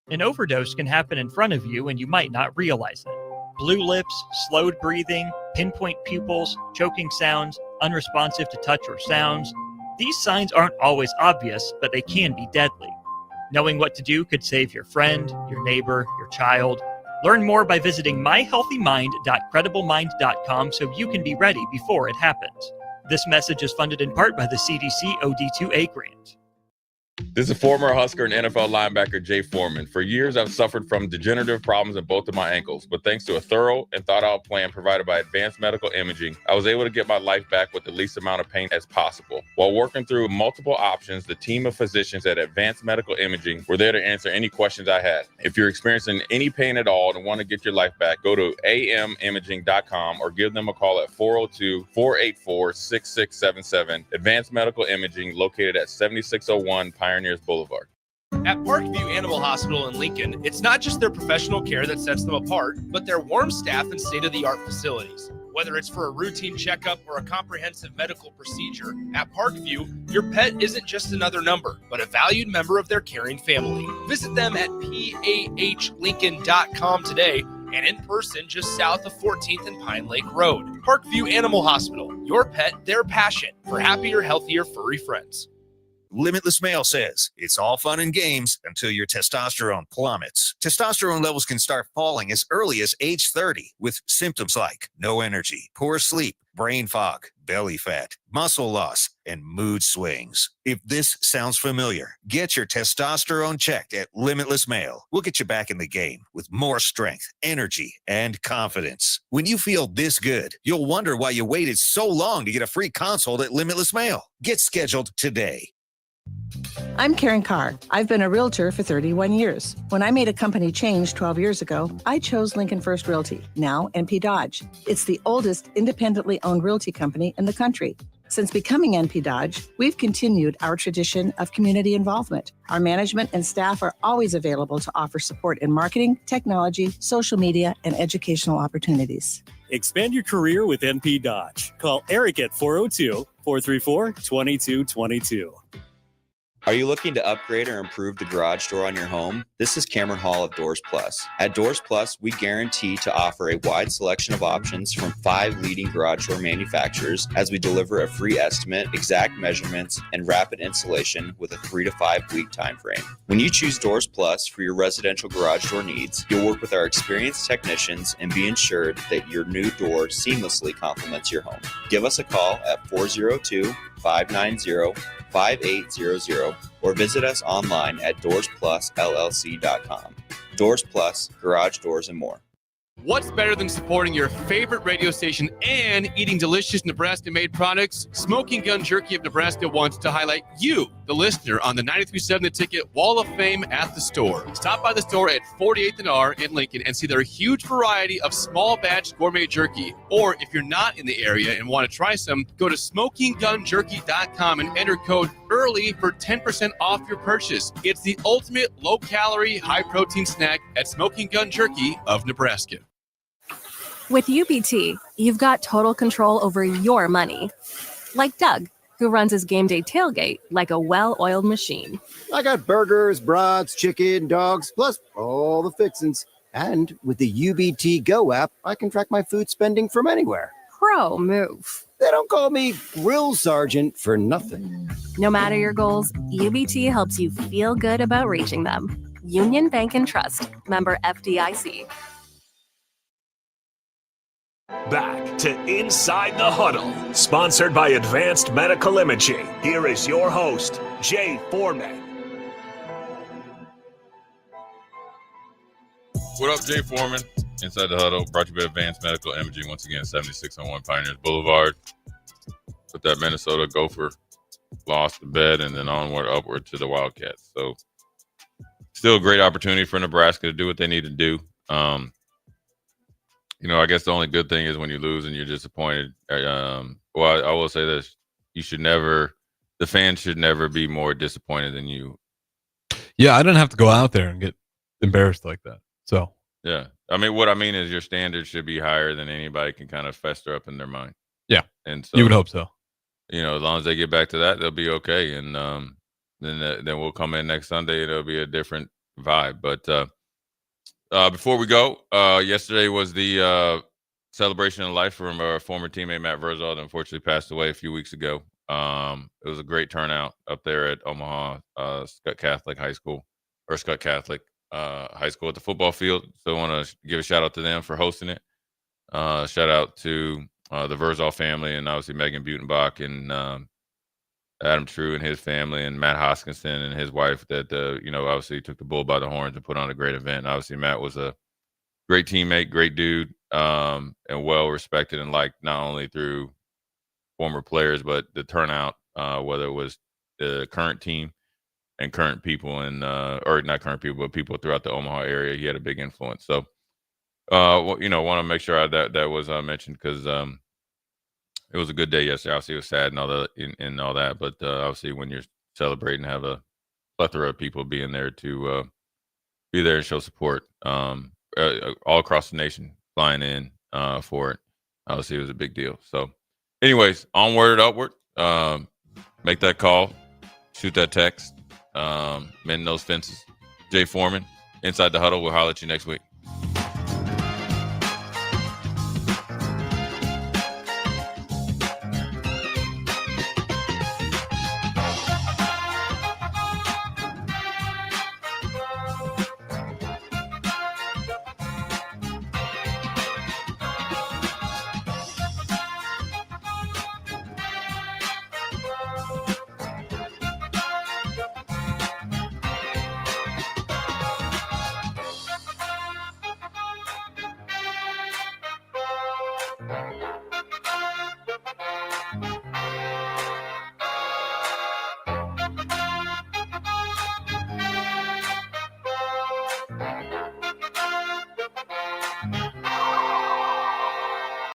An overdose can happen in front of you and you might not realize it. Blue lips, slowed breathing, pinpoint pupils, choking sounds, unresponsive to touch or sounds. These signs aren't always obvious, but they can be deadly. Knowing what to do could save your friend, your neighbor, your child. Learn more by visiting myhealthymind.crediblemmind.com so you can be ready before it happens. This message is funded in part by the CDC OD2A grant. This is former Husker and NFL linebacker Jay Foreman. For years, I've suffered from degenerative problems in both of my ankles, but thanks to a thorough and thought-out plan provided by Advanced Medical Imaging, I was able to get my life back with the least amount of pain as possible. While working through multiple options, the team of physicians at Advanced Medical Imaging were there to answer any questions I had. If you're experiencing any pain at all and want to get your life back, go to amimaging.com or give them a call at 402-484-6677. Advanced Medical Imaging, located at 7601 Pioneers Boulevard. At Parkview Animal Hospital in Lincoln, it's not just their professional care that sets them apart, but their warm staff and state-of-the-art facilities. Whether it's for a routine checkup or a comprehensive medical procedure, at Parkview, your pet isn't just another number, but a valued member of their caring family. Visit them at pahlincoln.com today and in person just south of 14th and Pine Lake Road. Parkview Animal Hospital, your pet, their passion, for happier, healthier, furry friends. Limitless Male says it's all fun and games until your testosterone plummets. Testosterone levels can start falling as early as age 30 with symptoms like no energy, poor sleep, brain fog, belly fat, muscle loss, and mood swings. If this sounds familiar, get your testosterone checked at Limitless Male. We'll get you back in the game with more strength, energy, and confidence. When you feel this good, you'll wonder why you waited so long to get a free consult at Limitless Male. Get scheduled today. I'm Karen Carr. I've been a realtor for 31 years. When I made a company change 12 years ago, I chose Lincoln First Realty, now NP Dodge. It's the oldest independently owned realty company in the country. Since becoming NP Dodge, we've continued our tradition of community involvement. Our management and staff are always available to offer support in marketing, technology, social media, and educational opportunities. Expand your career with NP Dodge. Call Eric at 402-434-2222. Are you looking to upgrade or improve the garage door on your home? This is Cameron Hall of Doors Plus. At Doors Plus, we guarantee to offer a wide selection of options from 5 leading garage door manufacturers as we deliver a free estimate, exact measurements, and rapid installation with a 3 to 5 week time frame. When you choose Doors Plus for your residential garage door needs, you'll work with our experienced technicians and be ensured that your new door seamlessly complements your home. Give us a call at 402-590-5800 or visit us online at DoorsPlusLLC.com. Doors Plus, garage doors, and more. What's better than supporting your favorite radio station and eating delicious Nebraska-made products? Smoking Gun Jerky of Nebraska wants to highlight you, the listener, on the 93.7 The Ticket Wall of Fame at the store. Stop by the store at 48th and R in Lincoln and see their huge variety of small batch gourmet jerky. Or if you're not in the area and want to try some, go to SmokingGunJerky.com and enter code EARLY for 10% off your purchase. It's the ultimate low-calorie, high-protein snack at Smoking Gun Jerky of Nebraska. With UBT, you've got total control over your money. Like Doug, who runs his game day tailgate like a well-oiled machine. I got burgers, brats, chicken, dogs, plus all the fixins. And with the UBT Go app, I can track my food spending from anywhere. Pro move. They don't call me Grill Sergeant for nothing. No matter your goals, UBT helps you feel good about reaching them. Union Bank and Trust, member FDIC. Back to Inside the Huddle, sponsored by Advanced Medical Imaging. Here is your host, Jay Foreman. What up, Jay Foreman? Inside the Huddle, brought to you by Advanced Medical Imaging. Once again, 7601 Pioneers Boulevard. With that Minnesota Gopher lost the bed and then upward to the Wildcats. So still a great opportunity for Nebraska to do what they need to do. I guess the only good thing is when you lose and you're disappointed. I will say this. The fans should never be more disappointed than you. Yeah, I didn't have to go out there and get embarrassed like that. So yeah, I mean, what I mean is your standards should be higher than anybody can kind of fester up in their mind. Yeah, and so you would hope so. As long as they get back to that, they'll be okay. And then we'll come in next Sunday and it'll be a different vibe. But before we go, yesterday was the celebration of life from our former teammate Matt Verzal, that unfortunately passed away a few weeks ago. It was a great turnout up there at Omaha Scott Catholic High School at the football field. So I want to give a shout out to them for hosting it. Shout out to the Verzal family, and obviously Megan Butenbach and Adam True and his family, and Matt Hoskinson and his wife that, obviously took the bull by the horns and put on a great event. And obviously Matt was a great teammate, great dude, and well respected and liked not only through former players, but the turnout, whether it was the current team and current people or not current people, but people throughout the Omaha area. He had a big influence. So, want to make sure that was mentioned because it was a good day yesterday. Obviously, it was sad and all that, but obviously, when you're celebrating, have a plethora of people being there to be there and show support all across the nation, flying in for it. Obviously, it was a big deal. So, anyways, onward and upward. Make that call, shoot that text, mend those fences. Jay Foreman, Inside the Huddle. We'll holler at you next week.